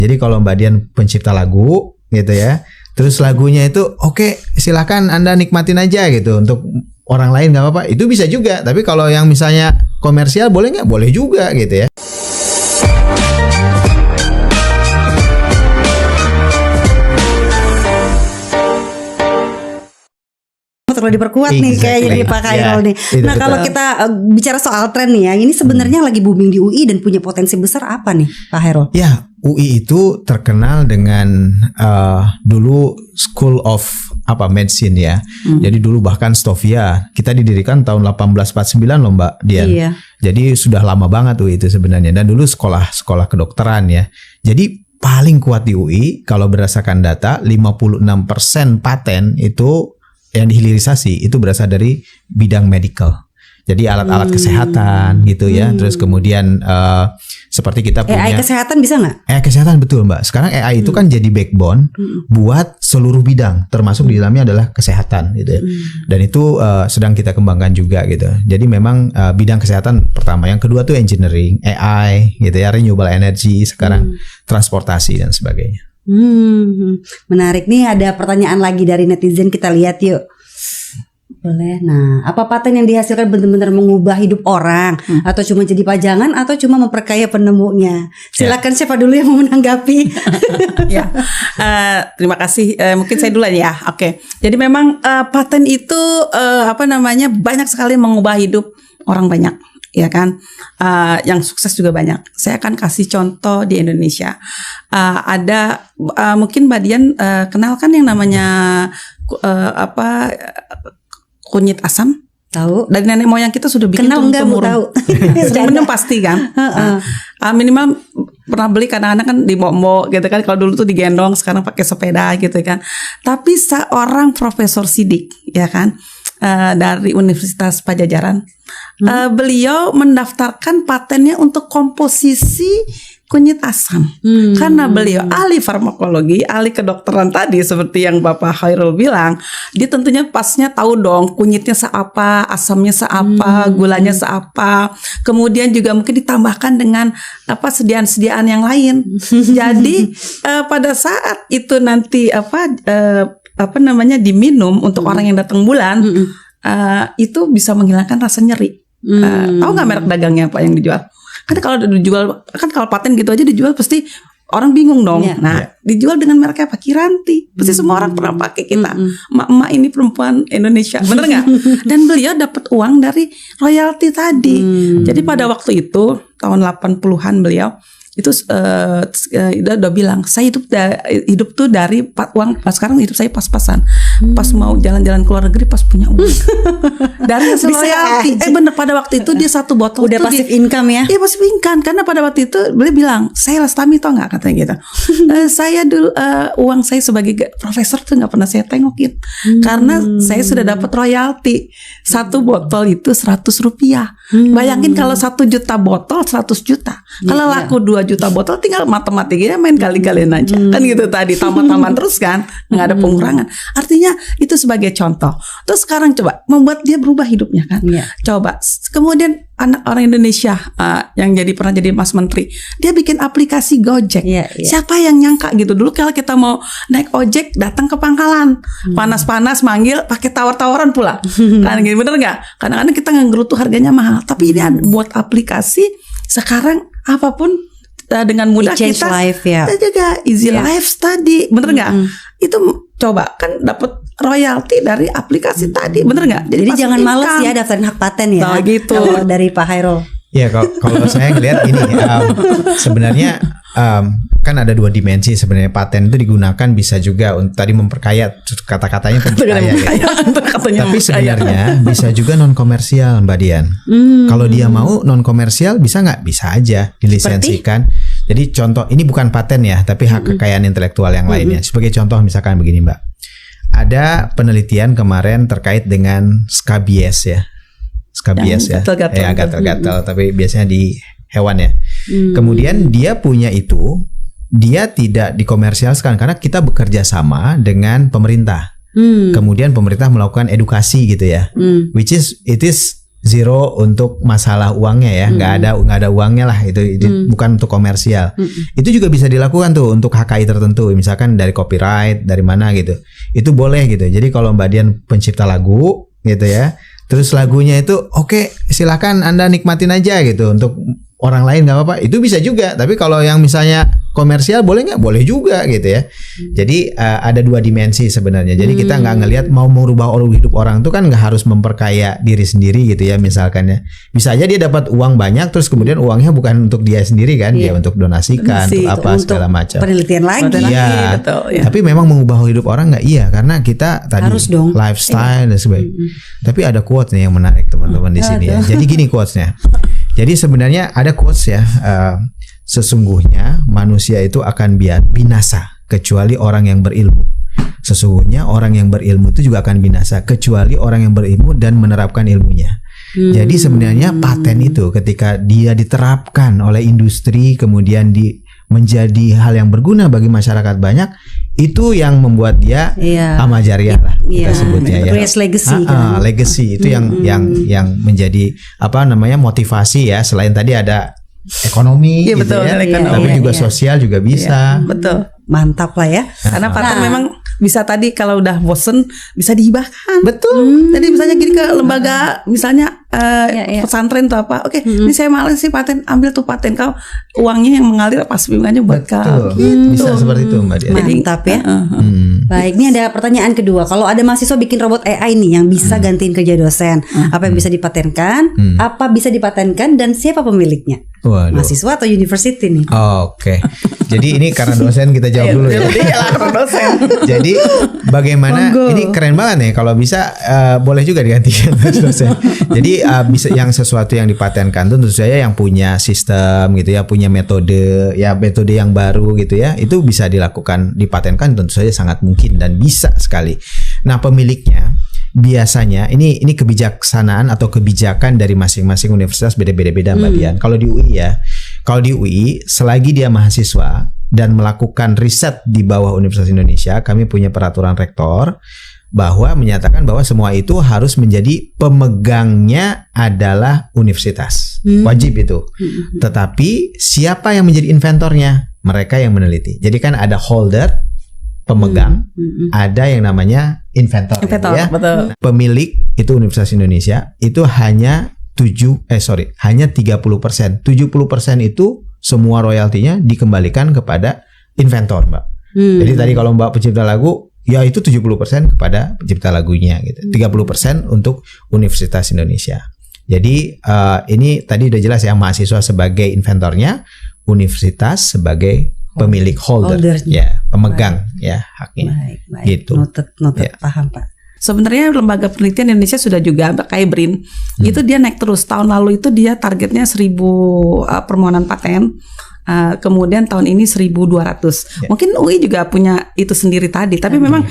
Jadi kalau Mbak Dian pencipta lagu gitu ya, terus lagunya itu oke, silakan Anda nikmatin aja gitu. Untuk orang lain nggak apa-apa, itu bisa juga. Tapi kalau yang misalnya komersial boleh nggak? Boleh juga gitu ya. Terlalu diperkuat nih kayaknya nih Pak Khairul nih. Nah kalau kita bicara soal tren nih ya, ini sebenarnya lagi booming di UI dan punya potensi besar apa nih Pak Khairul? Ya, UI itu terkenal dengan dulu School of Medicine ya. Jadi dulu bahkan Stovia kita didirikan tahun 1849 loh Mbak Dian. Iya. Jadi sudah lama banget UI itu sebenarnya, dan dulu sekolah kedokteran ya. Jadi paling kuat di UI kalau berdasarkan data 56% paten itu yang dihilirisasi itu berasal dari bidang medical. Jadi alat-alat kesehatan gitu ya. Terus kemudian seperti kita punya AI kesehatan bisa nggak? AI kesehatan betul Mbak. Sekarang AI itu kan jadi backbone buat seluruh bidang, termasuk di dalamnya adalah kesehatan gitu ya. Dan itu sedang kita kembangkan juga gitu. Jadi memang bidang kesehatan pertama, yang kedua tuh engineering, AI gitu ya, renewable energy, sekarang transportasi dan sebagainya. Menarik nih, ada pertanyaan lagi dari netizen, kita lihat yuk. Boleh. Nah, apa paten yang dihasilkan benar-benar mengubah hidup orang atau cuma jadi pajangan atau cuma memperkaya penemunya? Silakan siapa dulu yang mau menanggapi? Ya, terima kasih. Mungkin saya duluan ya. Oke. Jadi memang paten itu banyak sekali mengubah hidup orang banyak. Ya kan, yang sukses juga banyak. Saya akan kasih contoh di Indonesia. Ada mungkin Mbak Dian kenal kan yang namanya kunyit asam? Tahu. Dari nenek moyang kita sudah bikin kenal enggak Bu, tahu. Minum pasti kan. Minimal pernah beli, kadang-kadang kan di momo gitu kan. Kalau dulu tuh digendong, sekarang pakai sepeda gitu kan. Tapi seorang Profesor Sidik ya kan, dari Universitas Pajajaran, beliau mendaftarkan patennya untuk komposisi kunyit asam. Karena beliau ahli farmakologi, ahli kedokteran tadi seperti yang Bapak Khairul bilang, dia tentunya pasnya tahu dong kunyitnya seapa, asamnya seapa, gulanya seapa. Kemudian juga mungkin ditambahkan dengan sediaan-sediaan yang lain. Jadi pada saat itu nanti diminum untuk orang yang datang bulan, itu bisa menghilangkan rasa nyeri. Tahu nggak merek dagangnya apa yang dijual? Kan kalau dijual, kan kalau paten gitu aja dijual pasti orang bingung dong. Dijual dengan merek apa? Kiranti. Pasti semua orang pernah pakai kita. Emak-emak ini perempuan Indonesia, bener nggak? Dan beliau dapat uang dari royalti tadi. Jadi pada waktu itu tahun 80-an beliau itu udah bilang, saya hidup tuh dari uang. Sekarang hidup saya pas-pasan. Pas mau jalan-jalan ke luar negeri pas punya uang dari hasil royalti. Bener, pada waktu itu dia satu botol udah pasif income ya. Iya, pasif income. Karena pada waktu itu beliau bilang, saya Lastami tau nggak, katanya gitu. Saya dulu uang saya sebagai profesor tuh nggak pernah saya tengokin karena saya sudah dapat royalti. Satu botol itu 100 rupiah. Bayangin kalau 1 juta botol 100 juta. Kalau laku 2 juta botol, tinggal matematikanya main kali-kalian aja. Kan gitu tadi, tambah-tambah terus kan, nggak ada pengurangan. Artinya itu sebagai contoh. Terus sekarang coba membuat dia berubah hidupnya kan. Coba kemudian anak orang Indonesia yang pernah jadi Mas Menteri, dia bikin aplikasi Gojek. Siapa yang nyangka gitu? Dulu kalau kita mau naik ojek datang ke pangkalan, panas-panas manggil, pakai tawar-tawaran pula. Kan gini, bener nggak? Kadang-kadang kita ngegerutu harganya mahal, tapi ini buat aplikasi sekarang apapun dengan mudah kita life, juga easy life tadi, bener nggak? Itu coba kan dapat royalti dari aplikasi tadi, bener nggak? Jadi jangan males ya daftarin hak paten ya. Nah, gitu. Kalau dari Pak Khairul. Ya, kalau saya ngelihat ini sebenarnya kan ada 2 dimensi sebenarnya. Paten itu digunakan bisa juga untuk tadi memperkaya, kata-katanya memperkaya ya. Tapi sebenarnya bisa juga non komersial Mbak Dian. Kalau dia mau non komersial bisa nggak? Bisa aja dilisensikan. Jadi contoh, ini bukan paten ya, tapi hak kekayaan intelektual yang lainnya. Sebagai contoh misalkan begini Mbak, ada penelitian kemarin terkait dengan skabies ya. Skabies ya, gatal-gatal, tapi biasanya di hewan ya. Kemudian dia punya itu, dia tidak dikomersialkan karena kita bekerja sama dengan pemerintah. Kemudian pemerintah melakukan edukasi gitu ya, which is it is zero untuk masalah uangnya ya, nggak ada uangnya lah, itu bukan untuk komersial. Itu juga bisa dilakukan tuh untuk HKI tertentu, misalkan dari copyright, dari mana gitu, itu boleh gitu. Jadi kalau Mbak Dian pencipta lagu gitu ya, terus lagunya itu oke, silakan Anda nikmatin aja gitu, untuk orang lain nggak apa-apa, itu bisa juga. Tapi kalau yang misalnya komersial boleh nggak? Boleh juga gitu ya. Jadi ada dua dimensi sebenarnya. Jadi kita nggak ngelihat mau merubah hidup orang itu kan nggak harus memperkaya diri sendiri gitu ya, misalkan ya. Bisa aja dia dapat uang banyak, terus kemudian uangnya bukan untuk dia sendiri kan, dia untuk donasikan, untuk apa segala macam. Penelitian lagi. Iya. Tapi memang mengubah hidup orang nggak? Iya, karena kita tadi harus dong. Lifestyle dan sebagainya. Tapi ada quote nih yang menarik teman-teman di sini ya. Jadi gini quotesnya. Jadi sebenarnya ada quotes ya, sesungguhnya manusia itu akan binasa kecuali orang yang berilmu. Sesungguhnya orang yang berilmu itu juga akan binasa kecuali orang yang berilmu dan menerapkan ilmunya. Jadi sebenarnya paten itu ketika dia diterapkan oleh industri kemudian menjadi hal yang berguna bagi masyarakat banyak, itu yang membuat dia amal jariah lah kita sebutnya ya. Legacy, legacy itu yang menjadi motivasi ya, selain tadi ada ekonomi gitu betul, ya, ekonomi, tapi juga sosial juga bisa. Betul. Mantap lah ya. Karena paten memang bisa tadi kalau udah bosen bisa dihibahkan. Betul. Jadi misalnya gini ke lembaga misalnya pesantren atau apa. Oke, ini saya males sih paten, ambil tuh paten kau, uangnya yang mengalir pas bimbingannya buat kau. Gitu. Bisa seperti itu Mbak Dian. Mantap ya. Baik, ini ada pertanyaan kedua. Kalau ada mahasiswa bikin robot AI nih yang bisa gantiin kerja dosen, apa yang bisa dipatenkan? Apa bisa dipatenkan dan siapa pemiliknya? Waduh. Mahasiswa atau university nih? Oke. Jadi ini karena dosen kita jawab dulu ya. Jadi bagaimana ini keren banget nih kalau bisa boleh juga digantikan dosen. Jadi bisa yang sesuatu yang dipatenkan tentu saja yang punya sistem gitu ya, punya metode yang baru gitu ya, itu bisa dilakukan dipatenkan, tentu saja sangat mungkin dan bisa sekali. Nah, pemiliknya biasanya ini kebijaksanaan atau kebijakan dari masing-masing universitas beda-beda Mbak Dian. Kalau di UI selagi dia mahasiswa dan melakukan riset di bawah Universitas Indonesia, kami punya peraturan rektor bahwa menyatakan bahwa semua itu harus menjadi pemegangnya adalah universitas. Wajib itu. Tetapi siapa yang menjadi inventornya? Mereka yang meneliti. Jadi kan ada holder, pemegang, ada yang namanya inventor ya. Betul. Pemilik itu Universitas Indonesia itu hanya 30%. 70% itu semua royaltinya dikembalikan kepada inventor, Mbak. Jadi tadi kalau Mbak pencipta lagu, ya itu 70% kepada pencipta lagunya gitu. 30% untuk Universitas Indonesia. Jadi ini tadi udah jelas ya, mahasiswa sebagai inventornya, universitas sebagai pemilik holder ya, pemegang ya haknya. Baik. Gitu. Noted, Ya. paham Pak. Sebenarnya lembaga penelitian Indonesia sudah juga kayak BRIN, itu dia naik terus. Tahun lalu itu dia targetnya 1000 permohonan paten. Kemudian tahun ini 1200. Mungkin UI juga punya itu sendiri tadi, tapi memang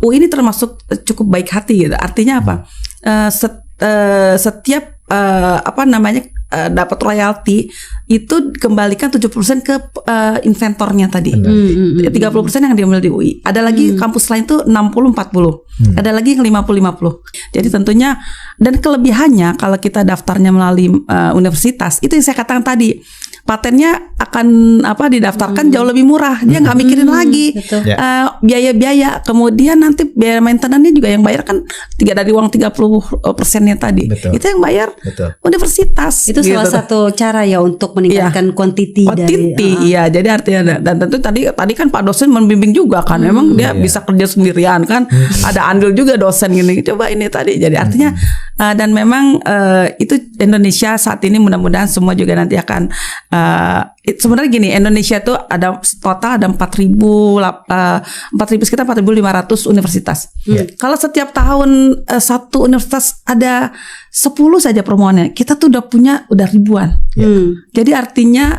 UI ini termasuk cukup baik hati gitu. Artinya apa? Setiap dapat royalti itu kembalikan 70% ke inventornya tadi. 30% yang diambil di UI. Ada lagi kampus lain tuh 60-40. Ada lagi yang 50-50. Jadi tentunya, dan kelebihannya kalau kita daftarnya melalui universitas, itu yang saya katakan tadi, patennya akan didaftarkan jauh lebih murah. Dia nggak mikirin lagi biaya-biaya. Kemudian nanti biaya maintenance-nya juga yang bayar kan dari uang 30%-nya tadi. Betul. Itu yang bayar universitas. Itu salah satu cara ya untuk meningkatkan kuantiti dari. Iya, jadi artinya dan tentu tadi kan Pak dosen membimbing juga kan. Memang dia bisa kerja sendirian kan. Ada andil juga dosen gini. Coba ini tadi. Jadi artinya dan memang itu Indonesia saat ini mudah-mudahan semua juga nanti akan sebenarnya gini, Indonesia itu ada total ada 4.000 sekitar 4.500 universitas. Kalau setiap tahun satu universitas ada 10 saja permohonannya, kita tuh udah ribuan. Jadi artinya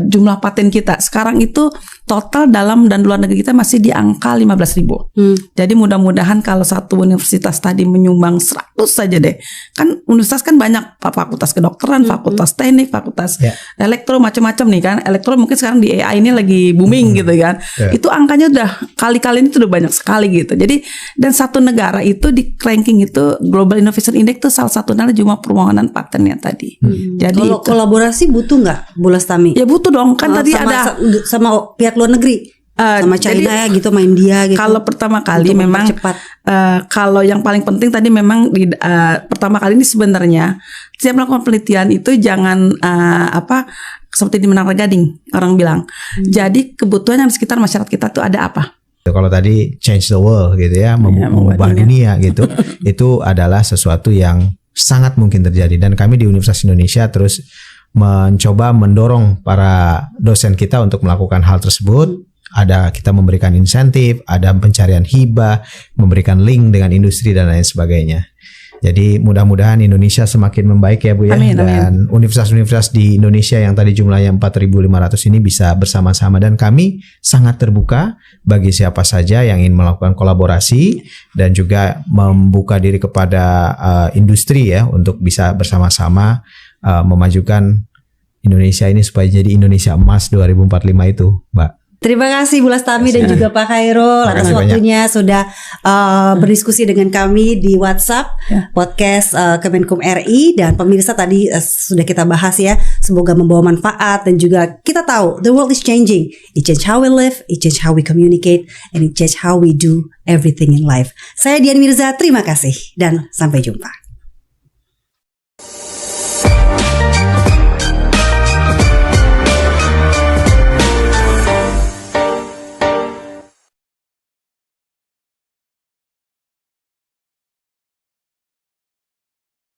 jumlah paten kita sekarang itu total dalam dan luar negeri kita masih di angka 15.000. Jadi mudah-mudahan kalau satu universitas tadi menyumbang 100 saja deh. Kan universitas kan banyak, fakultas kedokteran, fakultas teknik, fakultas elektro macam-macam nih kan. Elektro mungkin sekarang di AI ini lagi booming gitu kan. Itu angkanya udah kali-kali ini tuh udah banyak sekali gitu. Jadi dan satu negara itu di ranking itu Global Innovation Index tuh salah satunya cuma permohonan patennya tadi. Jadi kalau kolaborasi butuh nggak Bu Lastami? ya butuh dong kan tadi sama pihak luar negeri. Sama China ya gitu, sama India gitu. Kalau pertama kali untuk memang kalau yang paling penting tadi memang pertama kali ini sebenarnya setiap melakukan penelitian itu jangan seperti di Menara Gading orang bilang. Jadi kebutuhan yang di sekitar masyarakat kita tuh ada apa? Kalau tadi change the world gitu ya, mengubah dunia gitu, itu adalah sesuatu yang sangat mungkin terjadi. Dan kami di Universitas Indonesia terus mencoba mendorong para dosen kita untuk melakukan hal tersebut. Ada kita memberikan insentif, ada pencarian hibah, memberikan link dengan industri dan lain sebagainya. Jadi mudah-mudahan Indonesia semakin membaik ya Bu ya. Amin, dan universitas-universitas di Indonesia yang tadi jumlahnya 4.500 ini bisa bersama-sama, dan kami sangat terbuka bagi siapa saja yang ingin melakukan kolaborasi dan juga membuka diri kepada industri ya untuk bisa bersama-sama memajukan Indonesia ini supaya jadi Indonesia emas 2045 itu, Mbak. Terima kasih Bu Lastami dan juga Pak Khairul atas waktunya sudah berdiskusi dengan kami di WhatsApp podcast Kemenkum RI. Dan pemirsa tadi sudah kita bahas ya, semoga membawa manfaat, dan juga kita tahu the world is changing. It change how we live, it change how we communicate, and it change how we do everything in life. Saya Dian Mirza, terima kasih dan sampai jumpa.